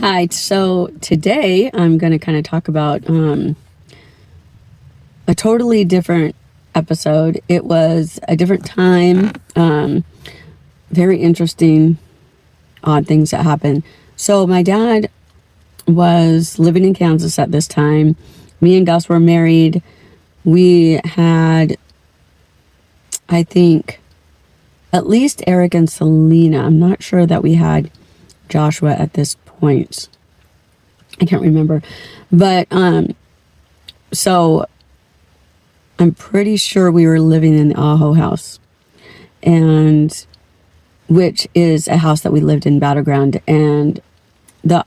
Hi, so today I'm going to kind of talk about a totally different episode. It was a different time, very interesting, odd things that happened. So my dad was living in Kansas at this time. Me and Gus were married. We had, I think, at least Eric and Selena. I'm not sure that we had Joshua at this point. I can't remember. But so I'm pretty sure we were living in the Aho house, and which is a house that we lived in Battleground, and the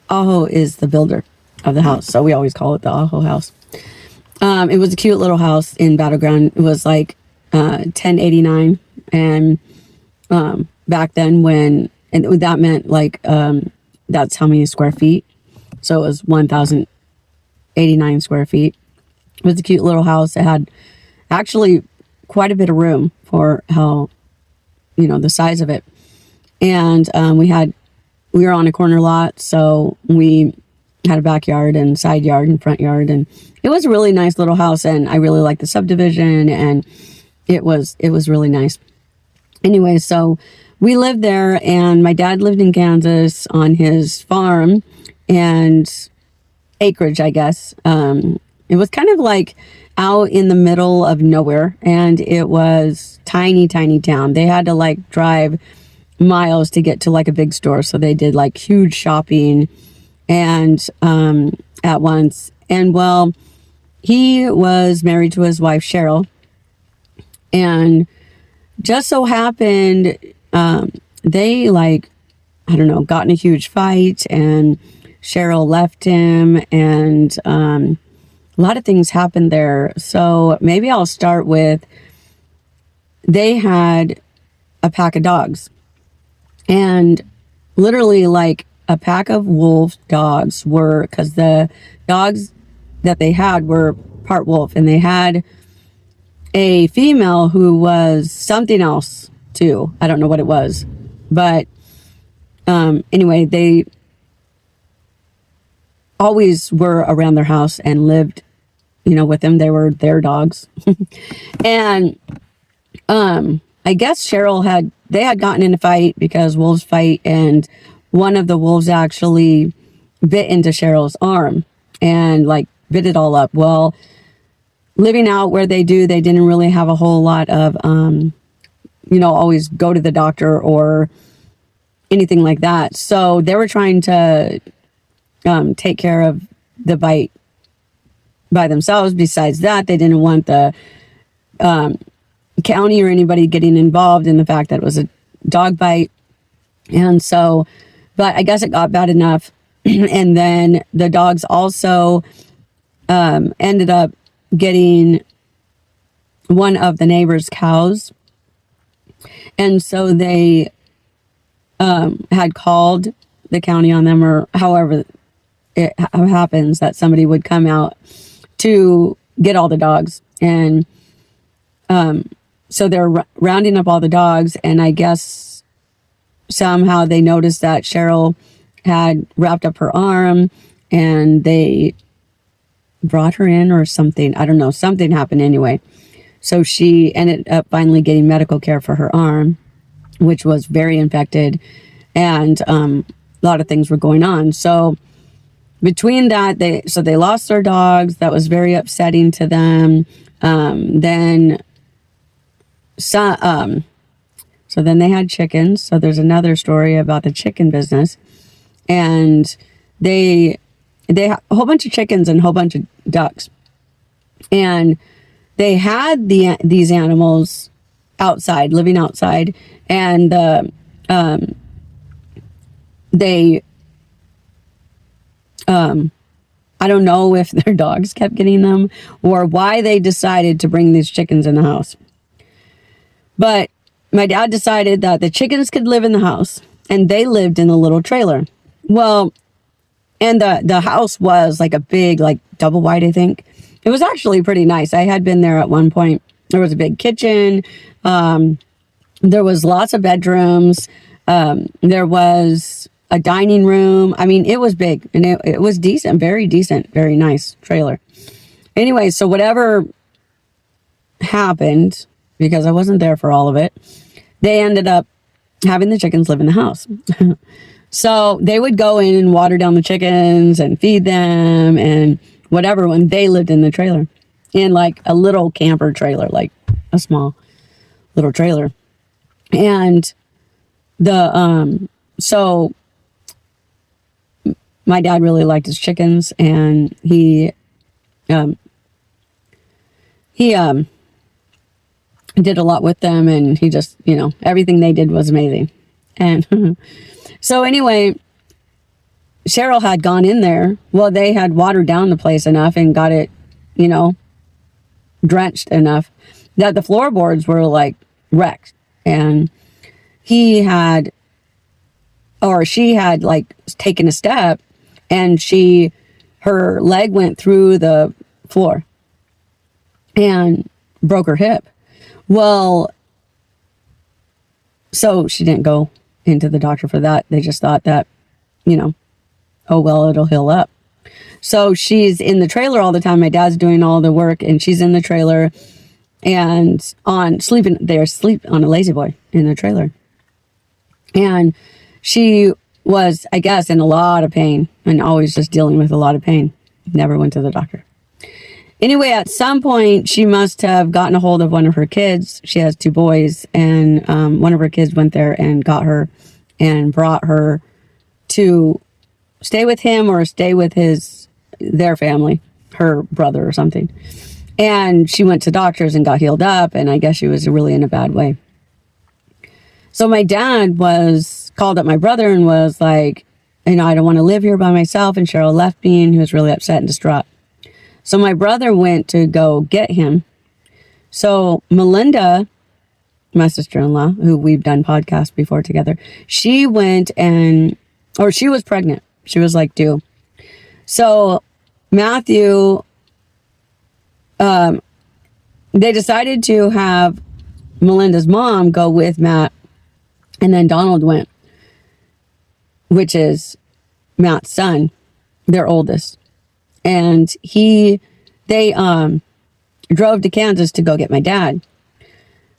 Aho is the builder of the house, so we always call it the Aho house. It was a cute little house in Battleground. It was like 1089, and back then when, and that meant like that's how many square feet. So it was 1,089 square feet. It was a cute little house. It had actually quite a bit of room for how, the size of it. And we were on a corner lot, so we had a backyard and side yard and front yard, and it was a really nice little house, and I really liked the subdivision, and it was really nice. Anyway, so we lived there, and my dad lived in Kansas on his farm and acreage, I guess. It was kind of like out in the middle of nowhere, and it was tiny town. They had to like drive miles to get to like a big store, so they did like huge shopping and at once. And well, he was married to his wife Cheryl, and just so happened they got in a huge fight, and Cheryl left him, and a lot of things happened there. So maybe I'll start with, they had a pack of dogs, and literally like a pack of wolf dogs because the dogs that they had were part wolf, and they had a female who was something else too. I don't know what it was, but anyway, they always were around their house and lived, with them. They were their dogs. And I guess they had gotten in a fight because wolves fight, and one of the wolves actually bit into Cheryl's arm and like bit it all up. Well, living out where they do, they didn't really have a whole lot of always go to the doctor or anything like that. So they were trying to take care of the bite by themselves. Besides that, they didn't want the county or anybody getting involved in the fact that it was a dog bite. And so, but I guess it got bad enough. And then the dogs also ended up getting one of the neighbor's cows. And so they had called the county on them, or however it happens that somebody would come out to get all the dogs. And so they're rounding up all the dogs, and I guess somehow they noticed that Cheryl had wrapped up her arm, and they brought her in or something. I don't know. Something happened anyway. So she ended up finally getting medical care for her arm, which was very infected, and a lot of things were going on. So between that, they lost their dogs. That was very upsetting to them. So then they had chickens. So there's another story about the chicken business, and they had a whole bunch of chickens and a whole bunch of ducks, and they had these animals outside, living outside, and they I don't know if their dogs kept getting them or why they decided to bring these chickens in the house. But my dad decided that the chickens could live in the house, and they lived in a little trailer. Well, and the house was like a big, like double wide, I think. It was actually pretty nice. I had been there at one point. There was a big kitchen. There was lots of bedrooms. There was a dining room. I mean, it was big, and it was decent, very nice trailer. Anyway, so whatever happened, because I wasn't there for all of it, they ended up having the chickens live in the house. So they would go in and water down the chickens and feed them and whatever when they lived in the trailer, in like a little camper trailer, like a small little trailer. And so my dad really liked his chickens, and he did a lot with them, and he just, everything they did was amazing. And so anyway, Cheryl had gone in there. Well, they had watered down the place enough and got it, drenched enough that the floorboards were like wrecked. And she had like taken a step, and her leg went through the floor and broke her hip. Well, so she didn't go into the doctor for that. They just thought that, oh, well, it'll heal up. So she's in the trailer all the time. My dad's doing all the work, and she's in the trailer and they're asleep on a lazy boy in the trailer. And she was, I guess, in a lot of pain and always just dealing with a lot of pain. Never went to the doctor. Anyway, at some point, she must have gotten a hold of one of her kids. She has 2 boys, and one of her kids went there and got her and brought her to stay with him or stay with their family, her brother or something. And she went to doctors and got healed up, and I guess she was really in a bad way. So my dad called up my brother and was like, I don't want to live here by myself, and Cheryl left me, and he was really upset and distraught. So my brother went to go get him. So Melinda, my sister-in-law, who we've done podcasts before together, she went she was pregnant. She was like due. So Matthew, they decided to have Melinda's mom go with Matt, and then Donald went, which is Matt's son, their oldest. And they drove to Kansas to go get my dad.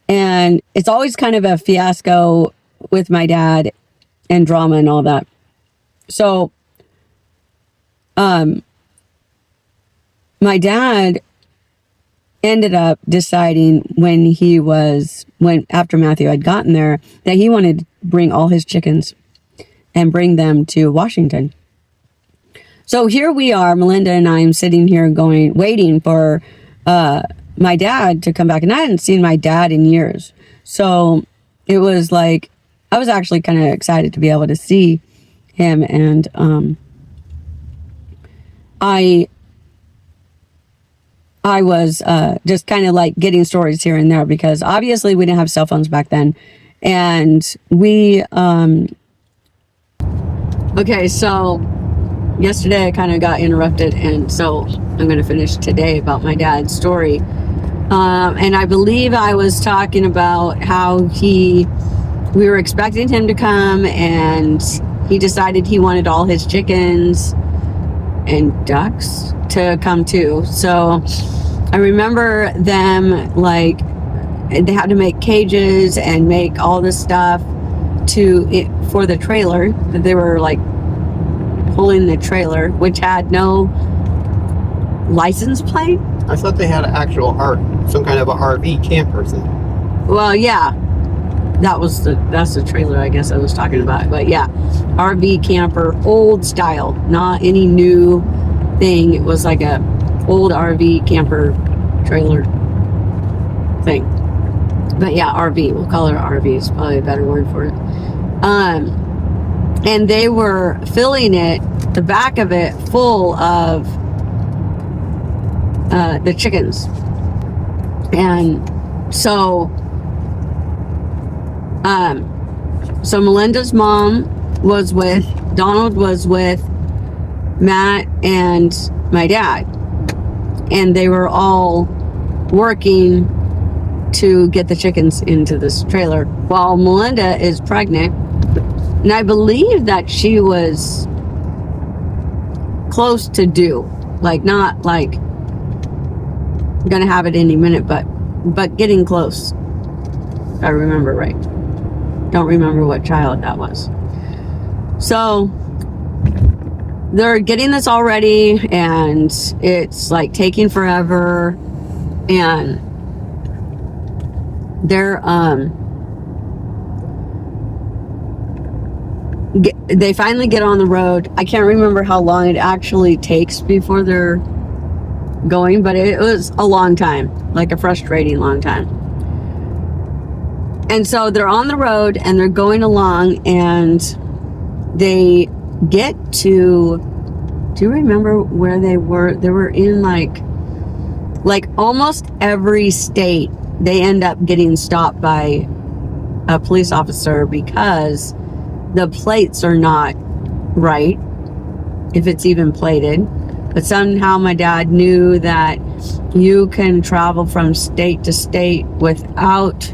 And it's always kind of a fiasco with my dad and drama and all that. So, my dad ended up deciding after Matthew had gotten there, that he wanted to bring all his chickens and bring them to Washington. So here we are, Melinda and I am sitting here waiting for my dad to come back. And I hadn't seen my dad in years. So it was like, I was actually kind of excited to be able to see him. And I was just kind of like getting stories here and there, because obviously we didn't have cell phones back then. And okay, so yesterday I kind of got interrupted, and so I'm going to finish today about my dad's story. And I believe I was talking about how we were expecting him to come, and he decided he wanted all his chickens and ducks to come too. So I remember them, like, they had to make cages and make all this stuff for the trailer that they were like pulling the trailer, which had no license plate. I thought they had an actual some kind of a RV camper thing. Well, yeah, that's the trailer I guess I was talking about. But yeah, RV camper, old style, not any new thing. It was like a old RV camper trailer thing. But yeah, RV, we'll call it RV, is probably a better word for it. And they were filling the back of it full of the chickens. And so Melinda's mom was Donald was with Matt and my dad. And they were all working to get the chickens into this trailer. While Melinda is pregnant, And I believe that she was close to due. Like, not like gonna have it any minute, but getting close. If I remember right. Don't remember what child that was. So they're getting this all ready, and it's like taking forever, and they're they finally get on the road. I can't remember how long it actually takes before they're going, but it was a long time, like a frustrating long time. And so they're on the road and they're going along, and they get to, do you remember where they were? They were in like almost every state. They end up getting stopped by a police officer because the plates are not right, if it's even plated. But somehow my dad knew that you can travel from state to state without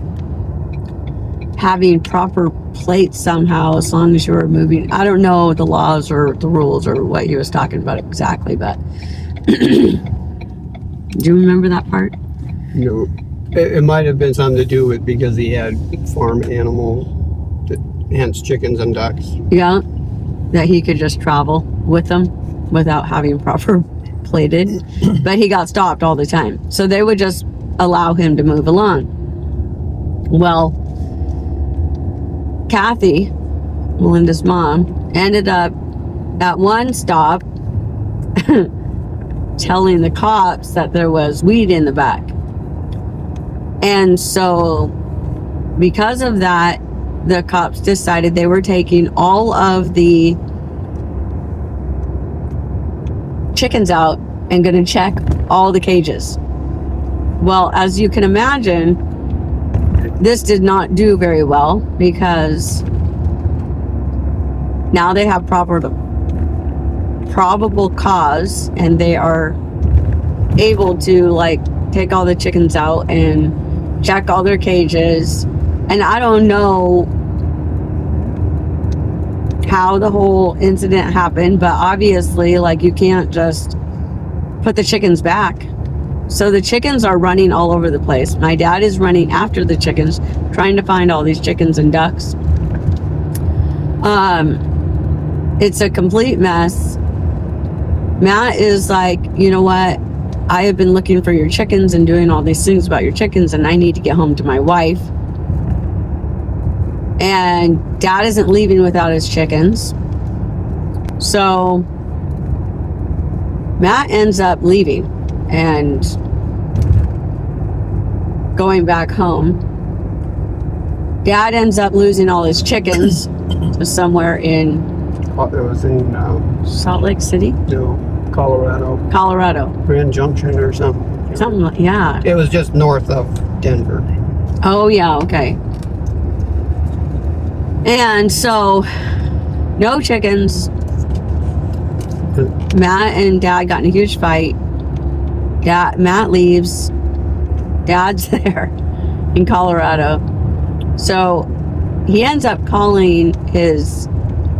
having proper plates somehow, as long as you were moving. I don't know the laws or the rules or what he was talking about exactly, but do you remember that part? No. It might have been something to do with because he had farm animals, hence chickens and ducks. Yeah, that he could just travel with them without having proper plated. But he got stopped all the time. So they would just allow him to move along. Well, Kathy, Melinda's mom, ended up at one stop telling the cops that there was weed in the back. And so because of that, the cops decided they were taking all of the chickens out and going to check all the cages. Well, as you can imagine, this did not do very well, because now they have probable cause, and they are able to like take all the chickens out and check all their cages. And I don't know how the whole incident happened, but obviously, like, you can't just put the chickens back. So the chickens are running all over the place. My dad is running after the chickens, trying to find all these chickens and ducks. It's a complete mess. Matt is like, you know what? I have been looking for your chickens and doing all these things about your chickens, and I need to get home to my wife. And Dad isn't leaving without his chickens. So Matt ends up leaving and going back home. Dad ends up losing all his chickens to somewhere in... It was in... Salt Lake City? No, Colorado. Grand Junction or something. Something like, yeah. It was just north of Denver. Oh, yeah, okay. And so, no chickens. Matt and Dad got in a huge fight. Matt leaves. Dad's there in Colorado. So he ends up calling his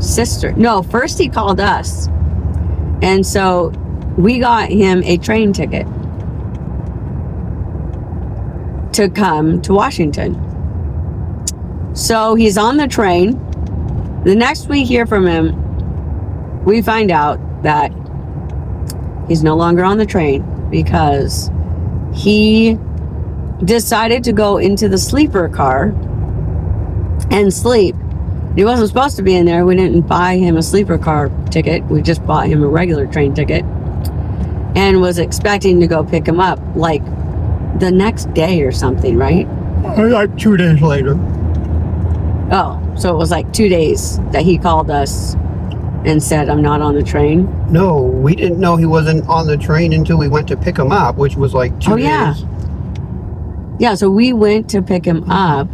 sister. No, first he called us. And so we got him a train ticket to come to Washington. So he's on the train. The next we hear from him, we find out that he's no longer on the train because he decided to go into the sleeper car and sleep. He wasn't supposed to be in there. We didn't buy him a sleeper car ticket. We just bought him a regular train ticket, and was expecting to go pick him up like the next day or something, right? Like 2 days later. Oh, so it was like 2 days that he called us and said, I'm not on the train. No, we didn't know he wasn't on the train until we went to pick him up, which was like 2 days. Yeah. Yeah, so we went to pick him up,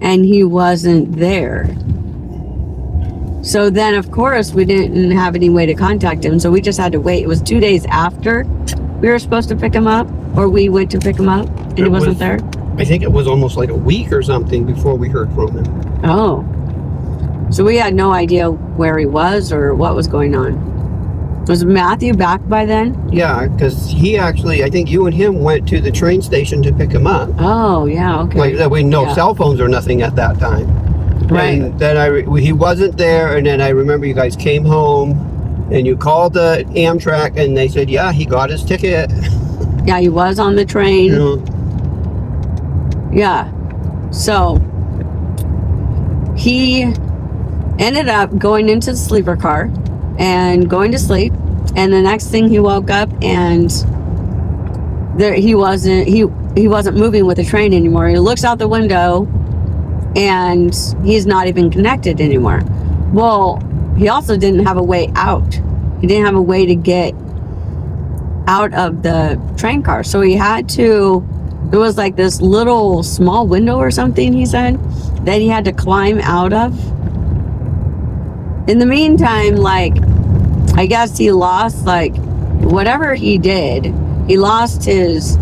and he wasn't there. So then, of course, we didn't have any way to contact him, so we just had to wait. It was 2 days after we were supposed to pick him up, or we went to pick him up, and he wasn't there. I think it was almost like a week or something before we heard from him. Oh. So we had no idea where he was or what was going on. Was Matthew back by then? Yeah, because he actually, I think you and him went to the train station to pick him up. Oh, yeah, okay. Like we no cell phones or nothing at that time. Right. And then he wasn't there, and then I remember you guys came home, and you called the Amtrak, and they said, yeah, he got his ticket. Yeah, he was on the train. Yeah. So he ended up going into the sleeper car and going to sleep, and the next thing he woke up and he wasn't moving with the train anymore. He looks out the window and he's not even connected anymore. Well, he also didn't have a way out. He didn't have a way to get out of the train car, so he had to, there was like this little small window or something, he said, that he had to climb out of. In the meantime, like, I guess he lost, like, whatever he did, he lost his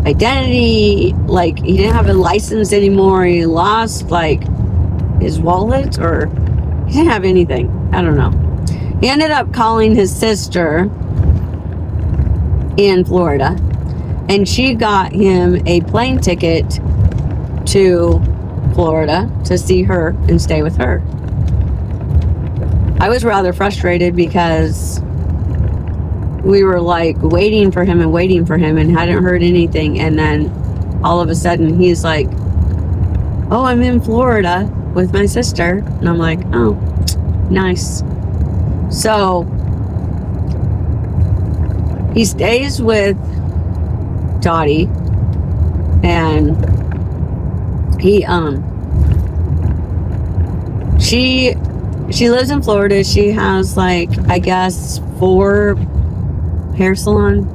identity, like, he didn't have a license anymore, he lost, like, his wallet, or he didn't have anything, I don't know. He ended up calling his sister in Florida, and she got him a plane ticket to Florida to see her and stay with her. I was rather frustrated because we were like waiting for him and hadn't heard anything, and then all of a sudden he's like, oh, I'm in Florida with my sister, and I'm like, oh, nice. So he stays with Dottie, and she lives in Florida. She has, like, I guess 4 hair salon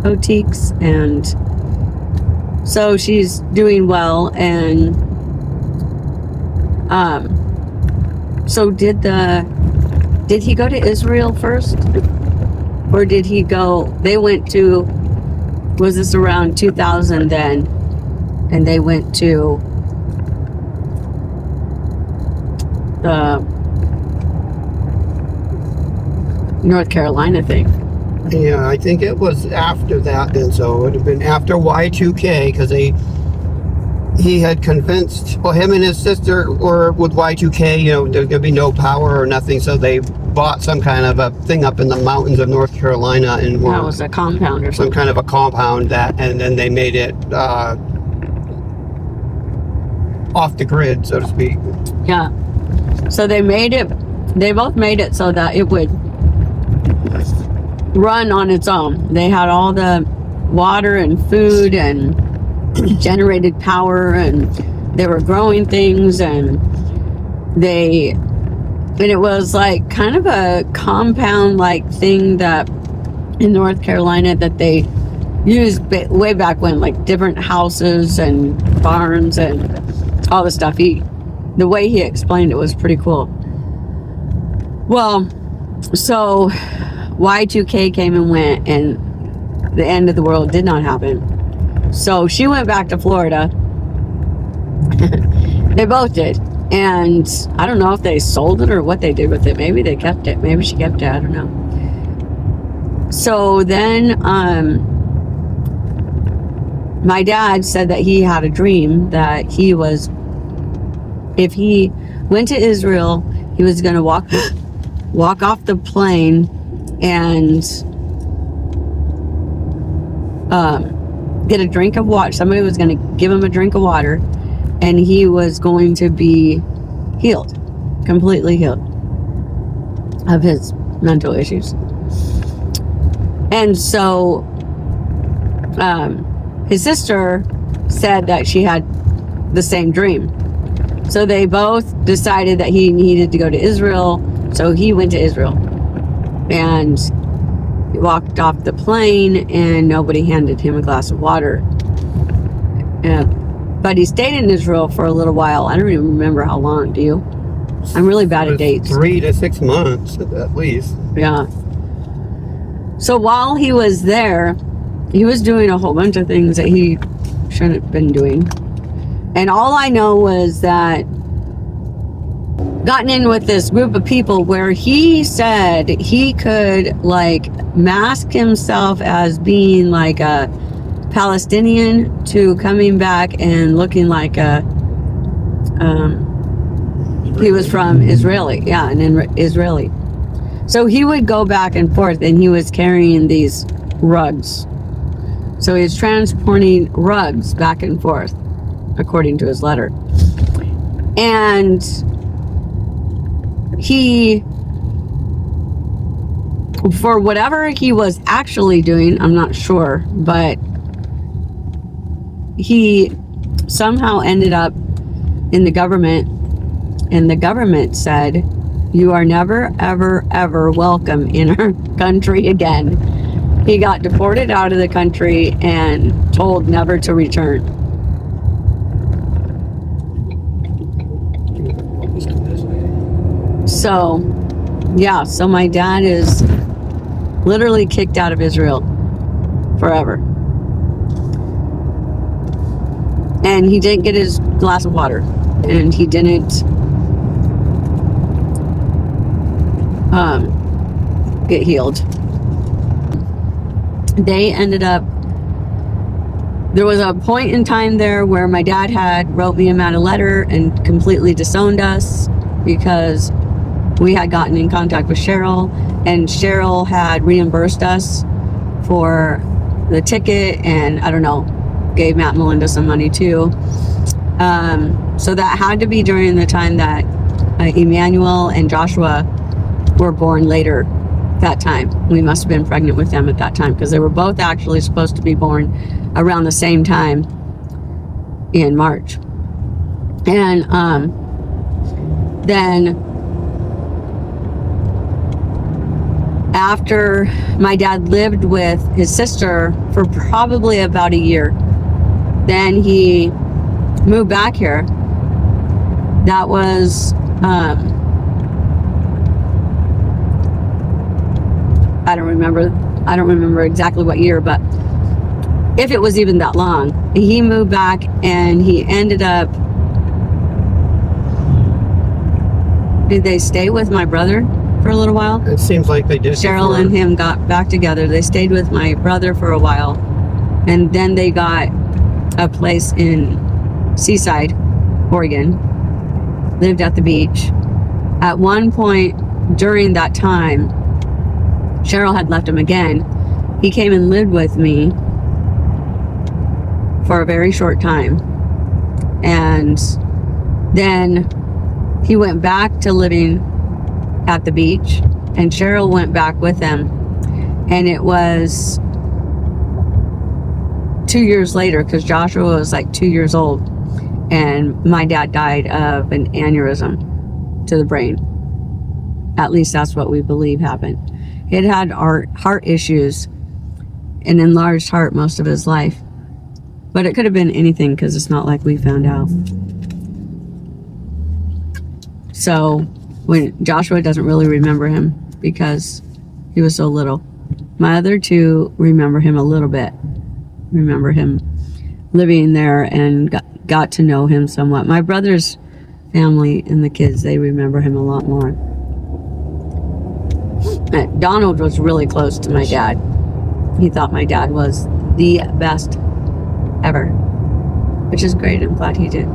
boutiques, and so she's doing well. And so did he go to Israel first, or did he go, they went to, was this around 2000 then, and they went to North Carolina thing. Yeah, I think it was after that then, so it would have been after Y2K, because he had convinced, well, him and his sister were with Y2K, you know, there's going to be no power or nothing, so they bought some kind of a thing up in the mountains of North Carolina, and that was a compound or something. Some kind of a compound, that, and then they made it off the grid, so to speak. Yeah. So they both made it so that it would run on its own. They had all the water and food and generated power, and they were growing things, and it was like kind of a compound like thing that in North Carolina that they used way back when, like different houses and barns and all the stuff. The way he explained it was pretty cool. Well, so Y2K came and went, and the end of the world did not happen. So she went back to Florida. They both did. And I don't know if they sold it or what they did with it. Maybe they kept it. Maybe she kept it. I don't know. So then my dad said that he had a dream that if he went to Israel, he was going to walk off the plane and get a drink of water. Somebody was going to give him a drink of water, and he was going to be healed, completely healed of his mental issues. And so his sister said that she had the same dream. So they both decided that he needed to go to Israel. So he went to Israel, and he walked off the plane, and nobody handed him a glass of water. But he stayed in Israel for a little while. I don't even remember how long. Do you? I'm really bad at dates. 3 to 6 months at least. Yeah. So while he was there, he was doing a whole bunch of things that he shouldn't have been doing. And all I know was that gotten in with this group of people where he said he could like mask himself as being like a Palestinian to coming back and looking like a he was from Israeli, yeah, an Israeli. So he would go back and forth, and he was carrying these rugs. So he's transporting rugs back and forth, according to his letter. And he, for whatever he was actually doing, I'm not sure, but he somehow ended up in the government, and the government said, "You are never, ever, ever welcome in our country again." He got deported out of the country and told never to return. So, yeah, so my dad is literally kicked out of Israel forever. And he didn't get his glass of water. And he didn't get healed. They ended up, there was a point in time there where my dad wrote me a letter and completely disowned us because we had gotten in contact with Cheryl, and Cheryl had reimbursed us for the ticket, and I don't know, gave Matt and Melinda some money too. So that had to be during the time that Emmanuel and Joshua were born later that time. We must have been pregnant with them at that time because they were both actually supposed to be born around the same time in March. And then after my dad lived with his sister for probably about a year, then he moved back here. That was I don't remember exactly what year, but if it was even that long, he moved back and he ended up, did they stay with my brother for a little while? It seems like they did. Cheryl before. and him got back together. They stayed with my brother for a while, and then they got a place in Seaside, Oregon, lived at the beach. At one point during that time, Cheryl had left him again. He came and lived with me for a very short time. And then he went back to living at the beach, and Cheryl went back with him. And it was 2 years later, because Joshua was like 2 years old, and my dad died of an aneurysm to the brain. At least that's what we believe happened. He had heart issues, an enlarged heart most of his life. But it could have been anything because it's not like we found out. So when Joshua doesn't really remember him because he was so little. My other two remember him a little bit. Remember him living there and got to know him somewhat. My brother's family and the kids, they remember him a lot more. Donald was really close to my dad. He thought my dad was the best ever, which is great. I'm glad he did.